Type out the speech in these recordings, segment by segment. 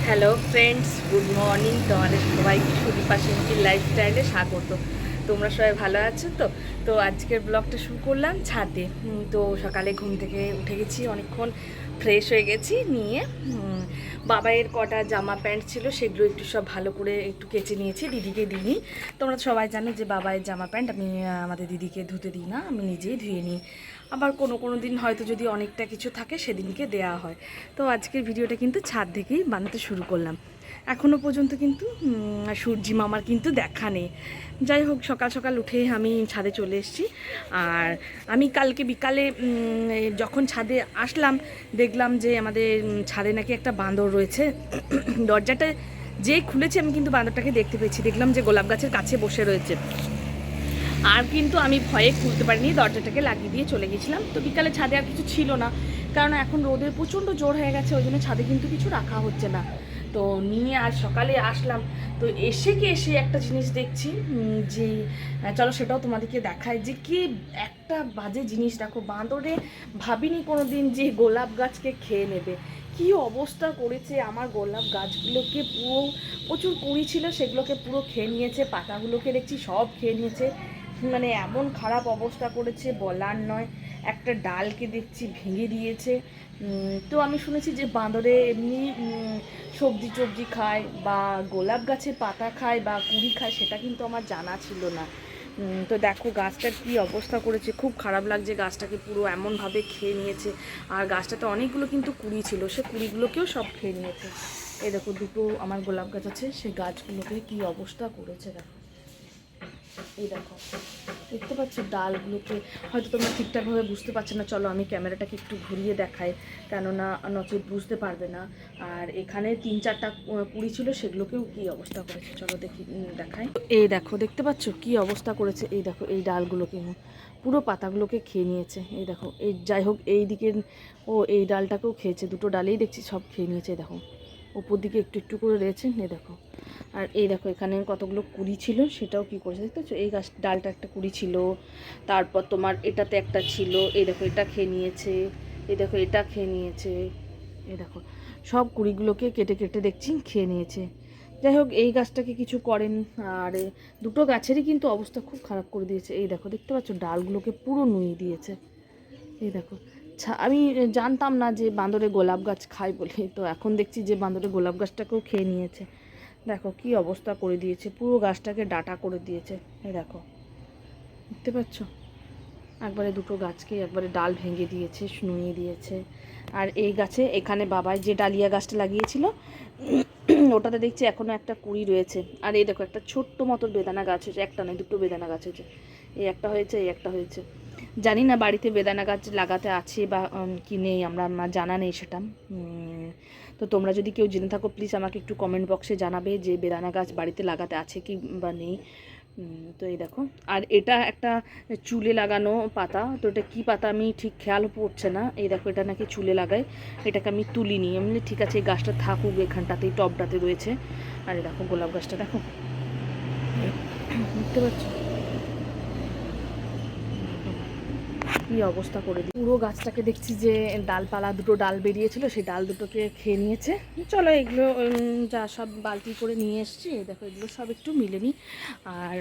Hello friends, good morning. তোমাদের সবাইকে Sudipa simple লাইফস্টাইলে স্বাগত। তোমরা সবাই ভালো আছো তো? তো আজকের ব্লগটা শুরু করলাম ছাদে। তো সকালে ঘুম থেকে উঠে গেছি, অনেকক্ষণ ফ্রেশ হয়ে গেছি নিয়ে বাবাইয়ের কটা জামা প্যান্ট ছিল সেগুলো একটু সব ভালো করে একটু কেচে নিয়েছি, দিদিকে দিইনি। তোমরা সবাই জানো যে বাবাইয়ের জামা প্যান্ট আমি আমাদের দিদিকে ধুতে দিই না, আমি নিজেই ধুয়ে নিই। আবার কোনো দিন হয়তো যদি অনেকটা কিছু থাকে সেদিনকে দেয়া হয়। তো আজকের ভিডিওটা কিন্তু ছাদ থেকেই বানাতে শুরু করলাম। এখনও পর্যন্ত কিন্তু সূর্যি মামার কিন্তু দেখা নেই। যাই হোক, সকাল সকাল উঠে আমি ছাদে চলে এসেছি। আর আমি কালকে বিকালে যখন ছাদে আসলাম দেখলাম যে আমাদের ছাদে নাকি একটা বাঁদর রয়েছে। দরজাটা যেই খুলেছি আমি কিন্তু বাঁদরটাকে দেখতে পেয়েছি, দেখলাম যে গোলাপ গাছের কাছে বসে রয়েছে। আর কিন্তু আমি ভয়ে খুলতে পারিনি, দরজাটাকে লাগিয়ে দিয়ে চলে গেছিলাম। তো বিকালে ছাদে আর কিছু ছিল না, কারণ এখন রোদের প্রচণ্ড জোর হয়ে গেছে, ওই জন্য ছাদে কিন্তু কিছু রাখা হচ্ছে না। তো নিয়ে আজ সকালে আসলাম। তো এসে একটা জিনিস দেখছি, যে চলো সেটাও তোমাদেরকে দেখায় যে কি একটা বাজে জিনিস। দেখো, বাঁদরে ভাবিনি কোনো দিন যে গোলাপ গাছকে খেয়ে নেবে। কি অবস্থা করেছে আমার গোলাপ গাছগুলোকে, পুরো প্রচুর কুড়ি ছিল সেগুলোকে পুরো খেয়ে নিয়েছে, পাতাগুলোকে দেখছি সব খেয়ে নিয়েছে। মানে এমন খারাপ অবস্থা করেছে বলার নয়। একটা ডালকে দেখছি ভেঙে দিয়েছে। তো আমি শুনেছি যে বাঁদরে এমনি সবজি টবজি খায় বা গোলাপ গাছের পাতা খায় বা কুড়ি খায়, সেটা কিন্তু আমার জানা ছিল না। তো দেখো গাছটার কী অবস্থা করেছে, খুব খারাপ লাগছে। গাছটাকে পুরো এমনভাবে খেয়ে নিয়েছে। আর গাছটাতে অনেকগুলো কিন্তু কুড়ি ছিল, সে কুড়িগুলোকেও সব খেয়ে নিয়েছে। এই দেখো, দুটো আমার গোলাপ গাছ আছে, সেই গাছগুলোকে কী অবস্থা করেছে দেখো। এই দেখো, দেখতে পাচ্ছ ডালগুলোকে? হয়তো তোমরা ঠিকঠাকভাবে বুঝতে পারছো না, চলো আমি ক্যামেরাটাকে একটু ঘুরিয়ে দেখাই, কেননা নচেত বুঝতে পারবে না। আর এখানে 3-4টা কুড়ি ছিল, সেগুলোকেও কী অবস্থা করেছে চলো দেখি, দেখাই। এই দেখো, দেখতে পাচ্ছ কী অবস্থা করেছে? এই দেখো, এই ডালগুলোকে পুরো পাতাগুলোকে খেয়ে নিয়েছে। এই দেখো, এই যাই হোক এই দিকে এই ডালটাকেও খেয়েছে, দুটো ডালেই দেখছি সব খেয়ে নিয়েছে। দেখো ওপর দিকে একটু একটু করে রয়েছে, এই দেখো। আর এই দেখো, এখানে কতগুলো কুড়ি ছিল সেটাও কি করেছে দেখতে পাচ্ছ? এই গাছ ডালটা একটা কুড়ি ছিল, তারপর তোমার এটাতে একটা ছিল, এই দেখো এটা খেয়ে নিয়েছে, এই দেখো এটা খেয়ে নিয়েছে। এই দেখো সব কুড়িগুলোকে কেটে কেটে দেখছি খেয়ে নিয়েছে। যাই হোক, এই গাছটাকে কিছু করেন। আর দুটো গাছেরই কিন্তু অবস্থা খুব খারাপ করে দিয়েছে। এই দেখো, দেখতে পাচ্ছ ডালগুলোকে পুরো নুয়ে দিয়েছে। এই দেখো, আমি জানতাম না যে বাঁদরে গোলাপ গাছ খায় বলে, তো এখন দেখছি যে বাঁদরে গোলাপ গাছটাকেও খেয়ে নিয়েছে। দেখো কি অবস্থা করে দিয়েছে, পুরো গাছটাকে ডাটা করে দিয়েছে। এই দেখো, দেখতে পাচ্ছ? একবারে দুটো গাছকে একবারে ডাল ভেঙে দিয়েছে, নুয়ে দিয়েছে। আর এই গাছে এখানে বাবাই যে ডালিয়া গাছটা লাগিয়েছিল ওটাতে দেখছি এখনও একটা কুড়ি রয়েছে। আর এই দেখো, একটা ছোট্ট মতো বেদানা গাছ হয়েছে, একটা নয় দুটো বেদানা গাছ হয়েছে। এই একটা হয়েছে, এই একটা হয়েছে। জানি না বাড়িতে বেদানা গাছ লাগাতে আছে বা কি নেই, আমার জানা নেই সেটা। তো তোমরা যদি কেউ জেনে থাকো প্লিজ আমাকে একটু কমেন্ট বক্সে জানাবে যে বেদানা গাছ বাড়িতে লাগাতে আছে কি বা নেই। তো এই দেখো, আর এটা একটা চুলে লাগানো পাতা, তো এটা কী পাতা আমি ঠিক খেয়াল পড়ছে না। এই দেখো, এটা নাকি চুলে লাগায়, এটাকে আমি তুলিনি। এমনি ঠিক আছে, এই গাছটা থাকুক এখানটাতেই, টবটাতে রয়েছে। আর এই দেখো গোলাপ গাছটা দেখো, দেখতে পাচ্ছ কী অবস্থা করে দিই। পুরো গাছটাকে দেখছি যে ডালপালা দুটো ডাল বেরিয়েছিল, সেই ডাল দুটোকে খেয়ে নিয়েছে। চলো এগুলো যা সব বালতি করে নিয়ে এসছি, দেখো এগুলো সব একটু মিলে নিই। আর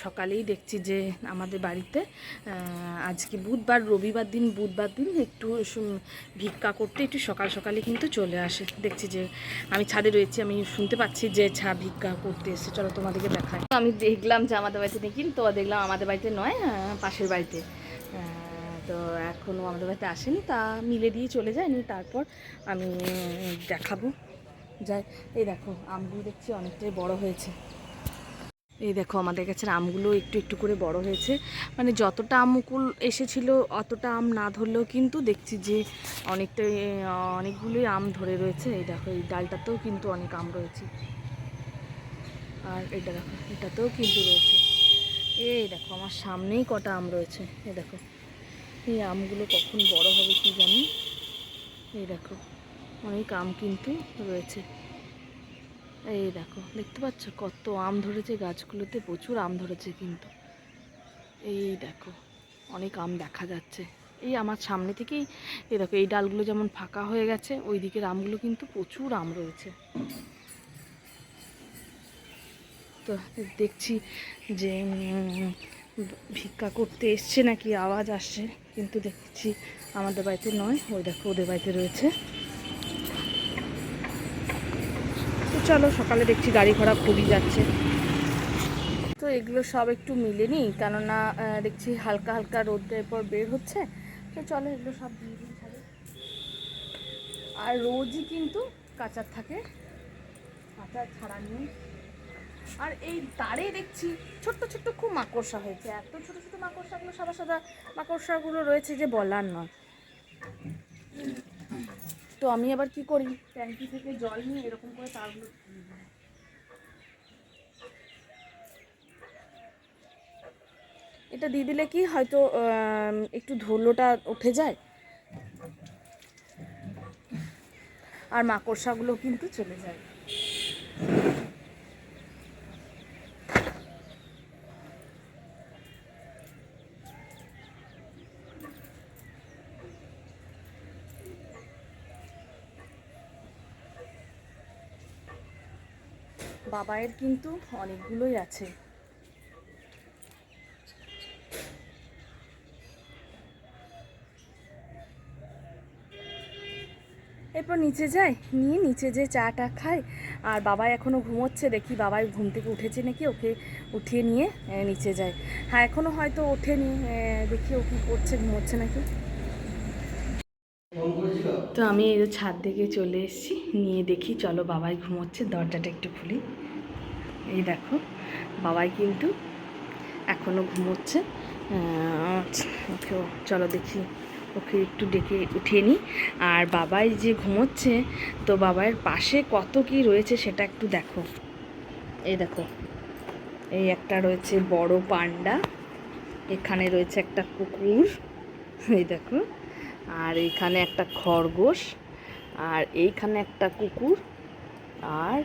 সকালেই দেখছি যে আমাদের বাড়িতে আজকে রবিবার দিন একটু ভিক্ষা করতে একটু সকাল সকালে কিন্তু চলে আসে। দেখছি যে আমি ছাদে রয়েছি, আমি শুনতে পাচ্ছি যে ভিক্ষা করতে এসছে। চলো তোমাদেরকে দেখাই। আমি দেখলাম যে আমাদের বাড়িতে নেই, কিন্তু দেখলাম আমাদের বাড়িতে নয়, পাশের বাড়িতে। তো এখনও আমাদের বাড়িতে আসেনি, তা মিলে দিয়ে চলে যায়নি, তারপর আমি দেখাবো। যাই, এই দেখো আমগুলো দেখছি অনেকটাই বড় হয়েছে। এই দেখো আমাদের কাছে আমগুলো একটু একটু করে বড় হয়েছে, মানে যতটা আমকুল এসেছিল অতটা আম না ধরলেও কিন্তু দেখছি যে অনেকগুলোই আম ধরে রয়েছে। এই দেখো, এই ডালটাতেও কিন্তু অনেক আম রয়েছে। আর এটা দেখো, এটাতেও কিন্তু রয়েছে। এই দেখো আমার সামনেই কটা আম রয়েছে। এই দেখো, এই আমগুলো কখন বড় হবে কি জানি। এই দেখো অনেক আম কিন্তু রয়েছে। এই দেখো, দেখতে পাচ্ছ কত আম ধরেছে গাছগুলোতে, প্রচুর আম ধরেছে কিন্তু। এই দেখো অনেক আম দেখা যাচ্ছে। এই আমার সামনে থেকেই এই দেখো এই ডালগুলো যেমন ফাঁকা হয়ে গেছে, ওই দিকের আমগুলো কিন্তু প্রচুর আম রয়েছে। তো দেখছি যে ভিক্ষা করতে এসছে নাকি আওয়াজ আসছে, কিন্তু দেখছি আমাদের বাড়িতে নয়, ওই দেখো ওদের বাড়িতে রয়েছে। তো চলো, সকালে দেখছি গাড়ি ঘোড়া খুবই যাচ্ছে। তো এগুলো সব একটু মিলেনি, কেননা দেখছি হালকা হালকা রোদের পর বের হচ্ছে। তো চলো এগুলো সব দিয়ে দিই। আর রোজই কিন্তু কাঁচা থাকে, কাঁচা ছাড়া নেই। আর এই তারে দেখছি ছোট্ট ছোট্ট খুব মাকড়সা হয়েছে, এত ছোট ছোট মাকড়সাগুলো, সাদা সাদা মাকড়সাগুলো রয়েছে যে বলার নয়। তো আমি আবার কি করি, ট্যাঙ্কি থেকে জল নিয়ে এরকম করে তারগুলো এটা দিয়ে দিলে কি হয়তো একটু ধুলোটা উঠে যায়, আর মাকড়সাগুলো কিন্তু চলে যায়। বাবায়ের কিন্তু অনেকগুলোই আছে। এরপর নিচে যাই, নিয়ে নিচে যে চাটা খাই। আর বাবাই এখনও ঘুমোচ্ছে, দেখি বাবাই ঘুম থেকে উঠেছে নাকি, ওকে উঠিয়ে নিয়ে নিচে যাই। হ্যাঁ, এখনও হয়তো ওঠেনি, দেখি ও কী করছে, ঘুমোচ্ছে নাকি। তো আমি এই ছাদ থেকে চলে এসেছি, নিয়ে দেখি চলো বাবাই ঘুমোচ্ছে, দরজাটা একটু খুলি। এই দেখো বাবাই কিন্তু এখনও ঘুমোচ্ছে। ওকে চলো দেখি, ওকে একটু ডেকে উঠিয়ে নিই। আর বাবাই যে ঘুমোচ্ছে, তো বাবাইয়ের পাশে কত কি রয়েছে সেটা একটু দেখো। এই দেখো, এই একটা রয়েছে বড় পান্ডা, এখানে রয়েছে একটা কুকুর, এই দেখো, আর এইখানে একটা খরগোশ, আর এইখানে একটা কুকুর, আর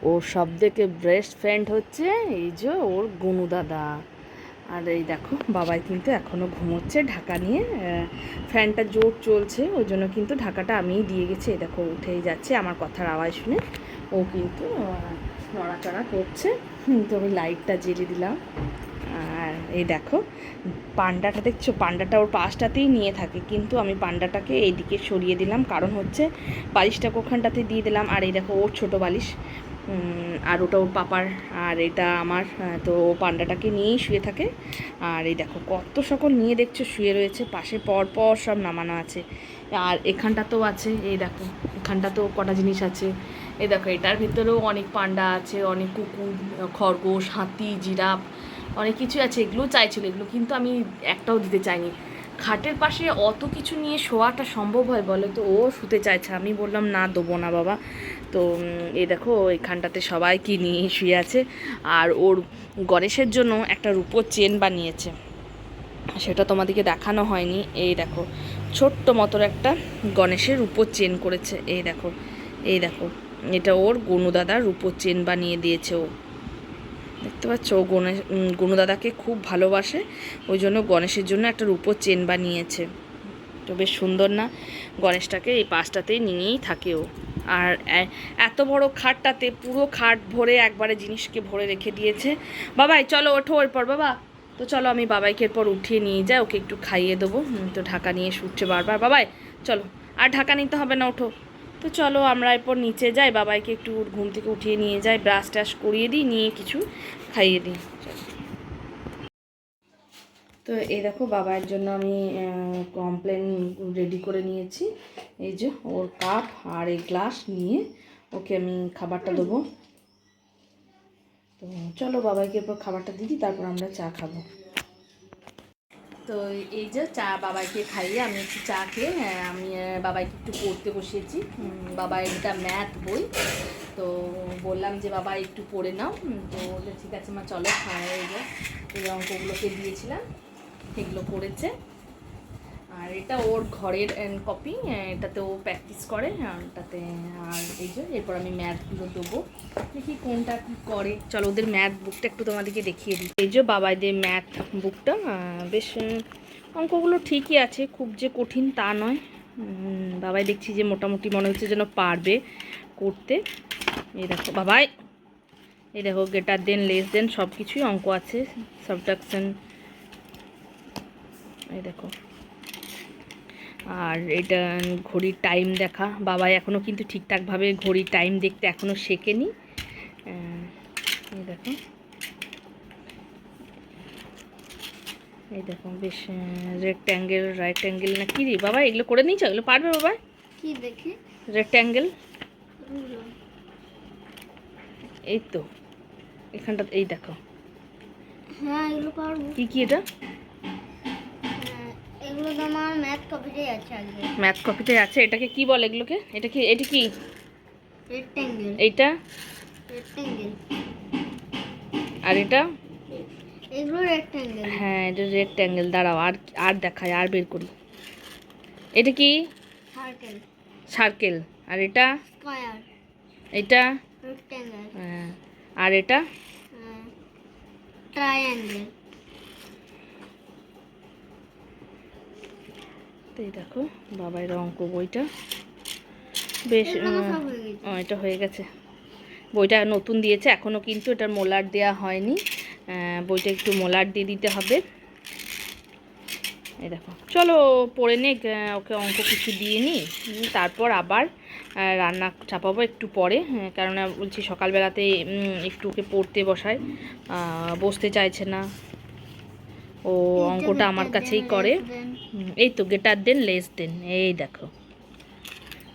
ওর সবথেকে বেস্ট ফ্রেন্ড হচ্ছে এই যে ওর গুনু দাদা। আর এই দেখো বাবাই কিন্তু এখনও ঘুমোচ্ছে ঢাকা নিয়ে, ফ্যানটা জোর চলছে ওই জন্য কিন্তু ঢাকাটা আমিই দিয়ে গেছি। এই দেখো উঠেই যাচ্ছে আমার কথার আওয়াজ শুনে, ও কিন্তু নড়াচড়া করছে। তো আমি লাইটটা জ্বেলে দিলাম। আর এই দেখো পান্ডাটা দেখছো, পান্ডাটা ওর পাশটাতেই নিয়ে থাকে, কিন্তু আমি পান্ডাটাকে এইদিকে সরিয়ে দিলাম, কারণ হচ্ছে বালিশটাকে ওখানটাতে দিয়ে দিলাম। আর এই দেখো ওর ছোটো বালিশ, আর ওটা ওর পাপার, আর এটা আমার। তো ও পান্ডাটাকে নিয়েই শুয়ে থাকে। আর এই দেখো কত সকল নিয়ে দেখছো শুয়ে রয়েছে, পাশে পর পর সব নামানো আছে। আর এখানটাতেও আছে, এই দেখো এখানটাতেও কটা জিনিস আছে। এই দেখো এটার ভিতরেও অনেক পান্ডা আছে, অনেক কুকুর, খরগোশ, হাতি, জিরাফ, অনেক কিছু আছে। এগুলো চাইছিল, এগুলো কিন্তু আমি একটাও দিতে চাইনি। খাটের পাশে অত কিছু নিয়ে শোয়াটা সম্ভব হয় বলো? তো ও শুতে চাইছে, আমি বললাম না, দেবো না বাবা। তো এই দেখো এখানটাতে সবাই কি নিয়ে শুয়ে আছে। আর ওর গণেশের জন্য একটা রূপোর চেন বানিয়েছে, সেটা তোমাদেরকে দেখানো হয়নি। এই দেখো ছোট্ট মতোর একটা গণেশের রূপোর চেন করেছে। এই দেখো, এই দেখো, এটা ওর গনু দাদার রূপোর চেন বানিয়ে দিয়েছে ও, দেখতে পাচ্ছ? ও গনু দাদাকে খুব ভালোবাসে, ওই জন্য গণেশের জন্য একটা রূপোর চেন বানিয়েছে। তো বেশ সুন্দর না? গণেশটাকে এই পাশটাতেই নিয়েই থাকে ও। আর এত বড় খাটটাতে পুরো খাট ভরে একবারে জিনিসকে ভরে রেখে দিয়েছে। বাবাই চলো ওঠো এরপর বাবা। তো চলো আমি বাবাইকে এরপর উঠিয়ে নিয়ে যাই, ওকে একটু খাইয়ে দেবো। তো ঢাকা নিয়ে শুটছে বারবার। বাবাই চলো, আর ঢাকা নিতে হবে না, ওঠো। তো চলো আমরা এরপর নিচে যাই, বাবাইকে একটু ঘুম থেকে উঠিয়ে নিয়ে যাই, ব্রাশ ট্রাশ করিয়ে দিই, নিয়ে কিছু খাইয়ে দিই। তো এই দেখো বাবার জন্য আমি কমপ্লেন রেডি করে নিয়েছি। এই যে ওর কাপ আর এই গ্লাস নিয়ে ওকে আমি খাবারটা দেবো। তো চলো বাবাইকে এরপর খাবারটা দিই, তারপর আমরা চা খাবো। তো এই যে চা বাবাইকে খাইয়ে আমি একটু চা খেয়ে আমি বাবাইকে একটু পড়তে বসিয়েছি। বাবার এটা ম্যাথ বই, তো বললাম যে বাবা একটু পড়ে নাও। তো বললে ঠিক আছে মা চলো খাওয়া। এই অঙ্কগুলোকে দিয়েছিলাম, এগুলো করেছে। আর এটা ওর ঘরের কপি, এটাতে ও প্র্যাকটিস করে এটাতে। আর এই যে এরপর আমি ম্যাথগুলো দেবো, দেখি কোনটা কী করে। চলো ওদের ম্যাথ বুকটা একটু তোমাদেরকে দেখিয়ে দিই। এই যে বাবাইদের ম্যাথ বুকটা বেশ অঙ্কগুলো ঠিকই আছে, খুব যে কঠিন তা নয়। বাবাই দেখছি যে মোটামুটি মনে হচ্ছে যেন পারবে করতে। এই দেখো বাবাই, এই দেখো গ্রেটার দেন, লেস দেন সব কিছুই অঙ্ক আছে, সাবট্রাকশন, এই দেখো। আর এটা ঘড়ির টাইম দেখা, বাবাই এখনও কিন্তু ঠিকঠাকভাবে ঘড়ির টাইম দেখতে এখনও শেখেনি। এই দেখো, এই দেখো বেশ রেক্ট্যাঙ্গেল, রাইট অ্যাঙ্গেল না কি রে বাবা, এগুলো করে নিয়েছো? এগুলো পারবে বাবা? কি দেখে? রেক্ট্যাঙ্গেল, এই তো এখানটা, এই দেখো। হ্যাঁ এগুলো পারবো। কি কি এটা? এগুলো তো আমার ম্যাথ কপিতে আছে আগে। ম্যাথ কপিতে আছে? এটাকে কি বলে এগুলোকে? এটা কি, এটা কি? রেক্ট্যাঙ্গেল। এইটা? রেক্ট্যাঙ্গেল। আর এটা? এগুলো রেক্ট্যাঙ্গেল। হ্যাঁ এটা রেক্ট্যাঙ্গেল। দাঁড়াও আর আর দেখায়, আর বের করি। এটা কি? সার্কেল। সার্কেল। আর এটা? স্কয়ার। এটা? রেক্ট্যাঙ্গেল। হ্যাঁ। আর এটা? ট্রায়াঙ্গেল। এই দেখো বাবার অঙ্ক বইটা বেশ, এটা হয়ে গেছে। বইটা নতুন দিয়েছে এখনও, কিন্তু এটার মোলার দেওয়া হয়নি, বইটা একটু মোলার দিয়ে দিতে হবে। এই দেখো চলো পড়ে নে, ওকে অঙ্ক কিছু দিয়ে নিই, তারপর আবার রান্না চাপাবো একটু পরে। কেননা বলছি সকালবেলাতে একটু ওকে পড়তে বসায়, বসতে চাইছে না, ও অঙ্কটা আমার কাছেই করে। এই তো গ্রেটার দেন, লেস দেন, এই দেখো।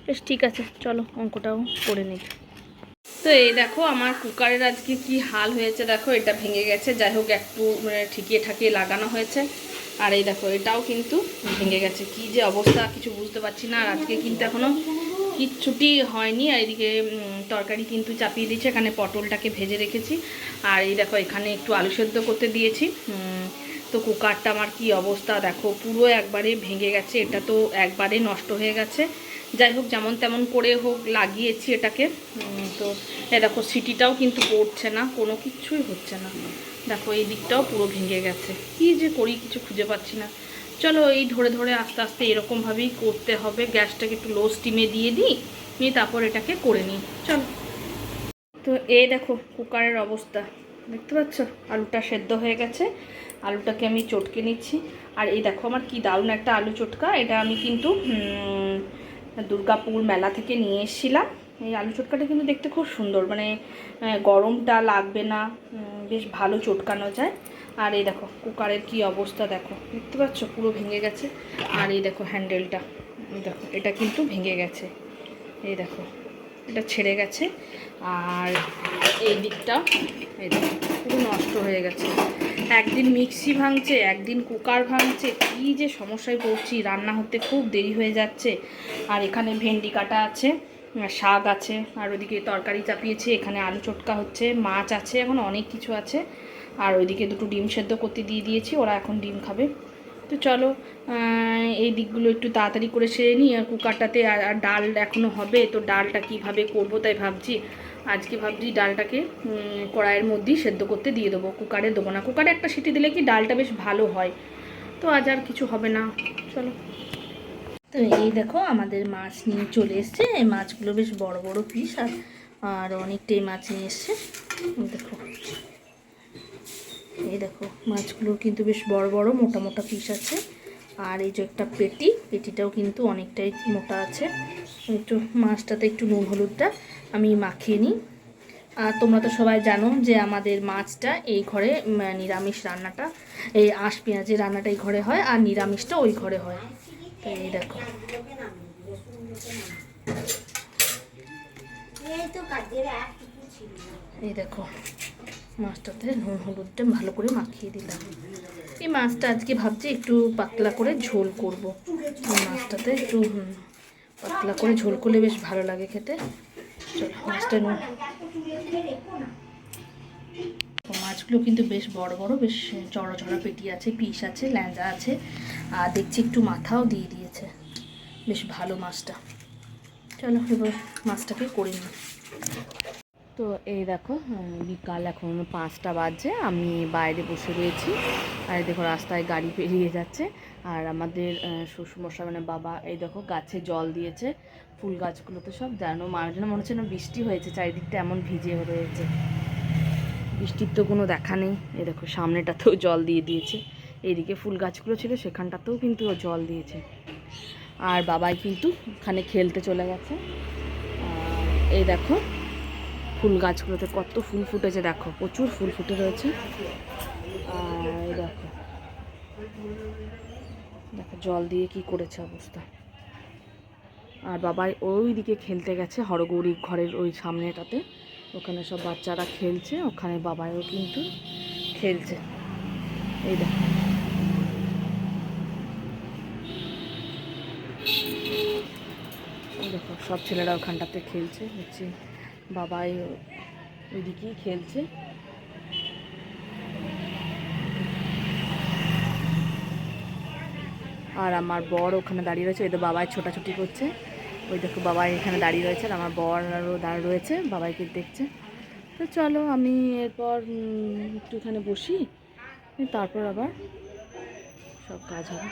বেশ ঠিক আছে, চলো অঙ্কটাও করে নিই। তো এই দেখো আমার কুকারের আজকে কি হাল হয়েছে দেখো, এটা ভেঙে গেছে, যাই হোক একটু ঠিকিয়ে ঠাকিয়ে লাগানো হয়েছে। আর এই দেখো এটাও কিন্তু ভেঙে গেছে, কি যে অবস্থা কিছু বুঝতে পারছি না। আর আজকে কিন্তু এখনও কিচ্ছুটি হয়নি। আর এদিকে তরকারি কিন্তু চাপিয়ে দিয়েছি, এখানে পটলটাকে ভেজে রেখেছি। আর এই দেখো এখানে একটু আলু সেদ্ধ করতে দিয়েছি। তো কুকারটা আমার কি অবস্থা দেখো, পুরো একবারে ভেঙে গেছে, এটা তো একবারে নষ্ট হয়ে গেছে। যাই হোক যেমন তেমন করে হোক লাগিয়েছি এটাকে। তো এ দেখো সিটিটাও কিন্তু পড়ছে না, কোনো কিছুই হচ্ছে না। দেখো এই দিকটাও পুরো ভেঙে গেছে, কি যে করি কিছু খুঁজে পাচ্ছি না। চলো এই ধরে ধরে আস্তে আস্তে এরকমভাবেই করতে হবে। গ্যাসটাকে একটু লো স্টিমে দিয়ে দিই, নিয়ে তারপর এটাকে করে নিই। চলো। তো এই দেখো কুকারের অবস্থা দেখতে পাচ্ছ, আলুটা সেদ্ধ হয়ে গেছে, আলুটাকে আমি চটকে নিচ্ছি। আর এই দেখো আমার কি দারুণ একটা আলু চটকা, এটা আমি কিন্তু দুর্গাপুর মেলা থেকে নিয়ে এসেছিলাম। এই আলু চটকাটা কিন্তু দেখতে খুব সুন্দর, মানে গরমটা লাগবে না, বেশ ভালো চটকানো যায়। আর এই দেখো কুকারের কি অবস্থা দেখো, দেখতে পাচ্ছ পুরো ভেঙে গেছে। আর এই দেখো হ্যান্ডেলটা, এই দেখো এটা কিন্তু ভেঙে গেছে, এই দেখো এটা ছেড়ে গেছে। আর এই দিকটা এই দেখো পুরো নষ্ট হয়ে গেছে। একদিন মিক্সি ভাঙছে, একদিন কুকার ভাঙছে, কী যে সমস্যায় পড়ছি, রান্না হতে খুব দেরি হয়ে যাচ্ছে। আর এখানে ভেন্ডি কাটা আছে, শাক আছে, আর ওইদিকে তরকারি চাপিয়েছি, এখানে আলু চটকা হচ্ছে, মাছ আছে, এখন অনেক কিছু আছে। আর ওইদিকে দুটো ডিম সেদ্ধ করতে দিয়ে দিয়েছি, ওরা এখন ডিম খাবে। তো চলো এই দিকগুলো একটু তাড়াতাড়ি করে সেরে নিই। আর কুকারটাতে আর ডাল এখনও হবে, তো ডালটা কিভাবে করব তাই ভাবছি। আজকে ভাবছি ডালটাকে কড়াইয়ের মধ্যেই সেদ্ধ করতে দিয়ে দেবো, কুকারে দেবো না। কুকারে একটা সিটি দিলে কি ডালটা বেশ ভালো হয়। তো আজ আর কিছু হবে না, চলো। তো এই দেখো আমাদের মাছ নিয়ে চলে এসছে, এই মাছগুলো বেশ বড় বড় পিস, আর অনেকটাই মাছ নিয়ে এসছে। দেখো এই দেখো মাছগুলো কিন্তু বেশ বড় বড় মোটা মোটা পিস আছে। আর এই যে একটা পেটিটাও কিন্তু অনেকটাই মোটা আছে। একটু মাছটাতে একটু নুন হলুদটা আমি মাখিয়ে নিই। আর তোমরা তো সবাই জানো যে আমাদের মাছটা এই ঘরে, নিরামিষ রান্নাটা, এই আঁশ পেঁয়াজের রান্নাটা এই ঘরে হয়, আর নিরামিষটা ওই ঘরে হয়। তো এই দেখো এই দেখো মাছটাতে নুন হলুদটা ভালো করে মাখিয়ে দিলাম। এই মাছটা আজকে ভাবছি একটু পাতলা করে ঝোল করব। মাছটাতে একটু পাতলা করে ঝোল করলে বেশ ভালো লাগে খেতে। চলো মাছটা মাছগুলো কিন্তু বেশ বড় বড়, বেশ চড়া চড়া পেটি আছে, পিস আছে, ল্যাঞ্জা আছে, আর দেখছি একটু মাথাও দিয়ে দিয়েছে, বেশ ভালো মাছটা। চলো এবার মাছটাকে করে নিই। তো এই দেখো বিকাল এখন 5টা বাজে, আমি বাইরে বসে রয়েছি। আর এই দেখো রাস্তায় গাড়ি পেরিয়ে যাচ্ছে। আর আমাদের শ্বশুরমশাই মানে বাবা এই দেখো গাছে জল দিয়েছে, ফুল গাছগুলোতে সব যেন যেন মনে হচ্ছে না বৃষ্টি হয়েছে, চারিদিকটা এমন ভিজে রয়েছে, বৃষ্টির তো কোনো দেখা নেই। এই দেখো সামনেটাতেও জল দিয়ে দিয়েছে, এইদিকে ফুল গাছগুলো ছিল সেখানটাতেও কিন্তু ও জল দিয়েছে। আর বাবাই কিন্তু ওখানে খেলতে চলে গেছে। আর এই দেখো ফুল গাছগুলোতে কত ফুল ফুটেছে, দেখো প্রচুর ফুল ফুটে রয়েছে। আর এই দেখো দেখো জল দিয়ে কি করেছে অবস্থা। আর বাবাই ওই দিকে খেলতে গেছে হরগৌরী ঘরের ওই সামনেটাতে, ওখানে সব বাচ্চারা খেলছে, ওখানে বাবাইও কিন্তু খেলছে। এই দেখো এই দেখো সব ছেলেরা ওখানটাতে খেলছে, হচ্ছে বাবাই ওইদিকেই খেলছে। আর আমার বর ওখানে দাঁড়িয়ে রয়েছে, ওই তো বাবাই ছোটাছুটি করছে। ওই দেখো বাবাই এখানে দাঁড়িয়ে রয়েছে, আর আমার বর আরও দাঁড়িয়ে রয়েছে, বাবাইকে দেখছে। তো চলো আমি এরপর একটু এখানে বসি, তারপর আবার সব কাজ হবে।